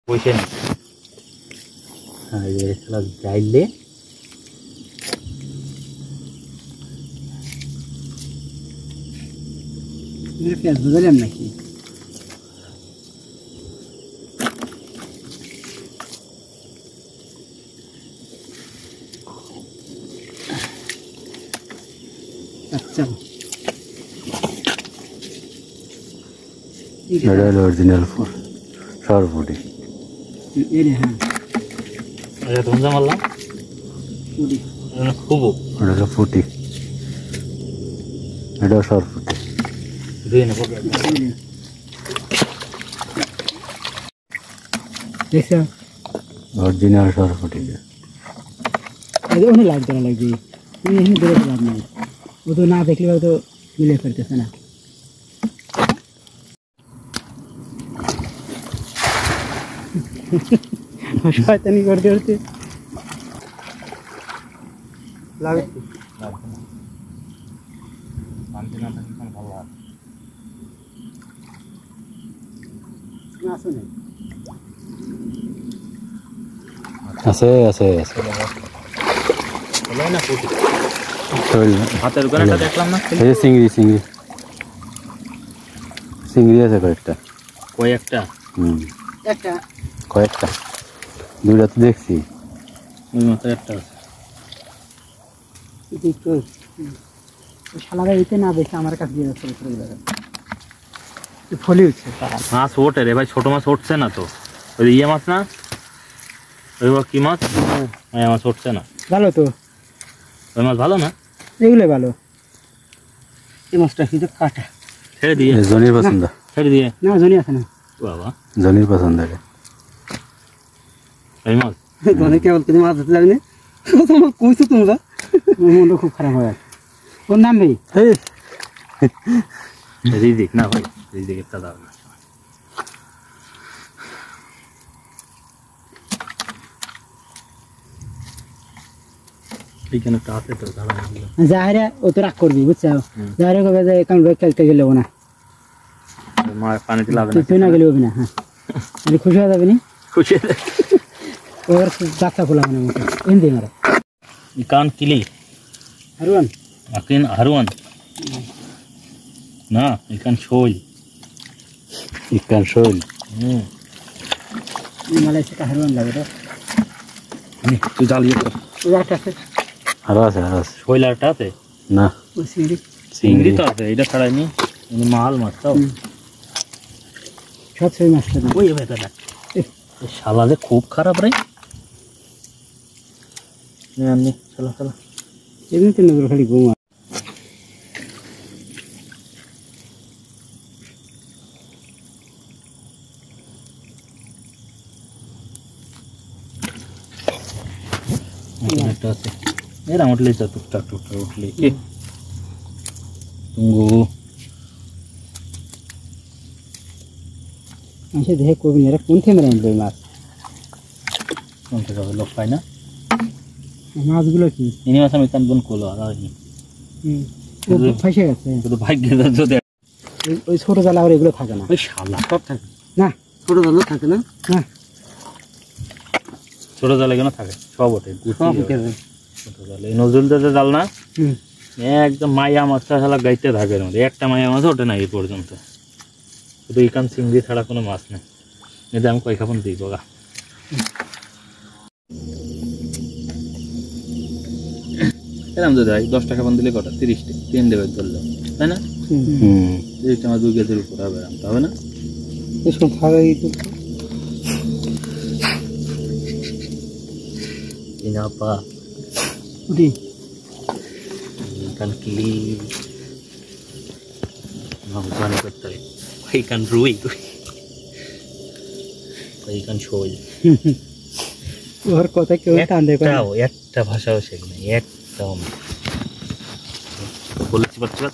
বসে না যাইলে পেঁয়াজ বুঝলাম নাকি আচ্ছা এটা অরিজিনাল সরপুটি এই হ্যাঁ এটা তুমি জামালাম পুরি খুব ওটা হলো ফুটি এটা সরপুটি দিয়ে নেব দেখছো অরিজিনাল সরপুটি এটা অনেক লাগবে না লাগবে তুমি এখানে বেরোতে লাভ নাই ও তো না দেখলে হয়তো মিলে ফেলতেছে না শয়তানি করতে করতে লাগে ভালো হয় আছে আছে আছে না ফুটি শৈল হাতের ওখানে দেখলাম না এই যে চিংড়ি চিংড়ি চিংড়ি আছে কয়েকটা কয়েকটা একটা কয়েকটা দুইটা তো দেখছি ওই মাথায় একটা আছে শালারা এতে না দেখে আমার কাছে দিয়ে যাচ্ছে ফলি উঠছে মাছ ওঠে রে ভাই, ছোট মাছ উঠছে না তো। ওই ইয়ে মাছ না, ওই কি মাছ, হ্যাঁ মাছ উঠছে না। ভালো তো ওই মাছ ভালো না, এগুলো ভালো। এই মাছটা কিন্তু কাটা ছেড়ে দিয়ে জনির পছন্দ, ছেড়ে দিয়ে না জনি আছে না বাবা, জনির পছন্দ রে এই মাছ জনি কেবল কিন্তু মাছ ধরতে লাগলে কইছো তোমরা, মনটা খুব খারাপ হয়। ওর নাম ভাই রিজিক না ভাই, রিজিক একটা দাও না। এইখানে একটা আছে তো দাঁড়া, যাহারে ও তো রাগ করবি বুঝছো, যাহারে কবে যে কারণ ভাই খেলতে গেলে না মা পানিতে লাভ না, তুই না গেলে হবে না। হ্যাঁ আমি খুশি হয়ে যাবি নি, খুশি ওর যাত্রা খোলা মানে মতো এমনি মারা ইকান কিলি হারুয়ান আকিন হারুয়ান না, ইকান শোল, ইকান শৈল মালয়েশিয়া হারুয়ান লাগে তো। তুই জ্বালিয়ে কর, একটা আছে আরো আছে আরো আছে শৈলারটা আছে না, ওই সিঁড়ি চিংড়ি তো আছে, এটা ছাড়াইনি মাল মাছ তো সব সেই মাছটা না। ওই বেটাটা শালা যে খুব খারাপ রে, এমনি চলো চলো এমনি তো নগর খালি ঘুমা একটা আছে এরা উঠলে তো টুকটাক টুকটাক উঠলে কি তুঙ্গু আসে দেখে করবি না, এরা কোন থেকে মেরে আনবে মাছ? কোন থেকে হবে, লোক পায় না মাছগুলো কি ইনি মাছ আমি কান কোলো আর ফাঁসে গেছে, শুধু ভাগ্যে যদি ওই ছোট জালা আর এগুলো থাকে না। ওই শালা সব থাকে না ছোট জালা থাকে না, না ছোট জালে কেন থাকে, সব ওঠে সব উঠে যায়। ছোট জালে এই নজরুল জাল না, একদম মায়া মাছটা শালা গাইতে থাকে, একটা মায়া মাছ ওঠে না এই পর্যন্ত, শুধু ইকান চিংড়ি ছাড়া কোনো মাছ নেই। এতে আমি কয় খাবন দিই বগা এরকম যদি হয় 10 টাকা দিলে কটা 30টা 3 দেবে ধরলো, তাই না? 30টা আমার 2 কেজির উপর হবে, আনতে হবে না? এসব খাওয়াই তো ইনাপা উঠি ইকান কিলি জানি করতে হয়, ইকান রুই, ইকান শোল, ওর কথা কেউ কান্দে করে একটা ভাষাও শেখ নাই, একদম বলেছি বাচ্চা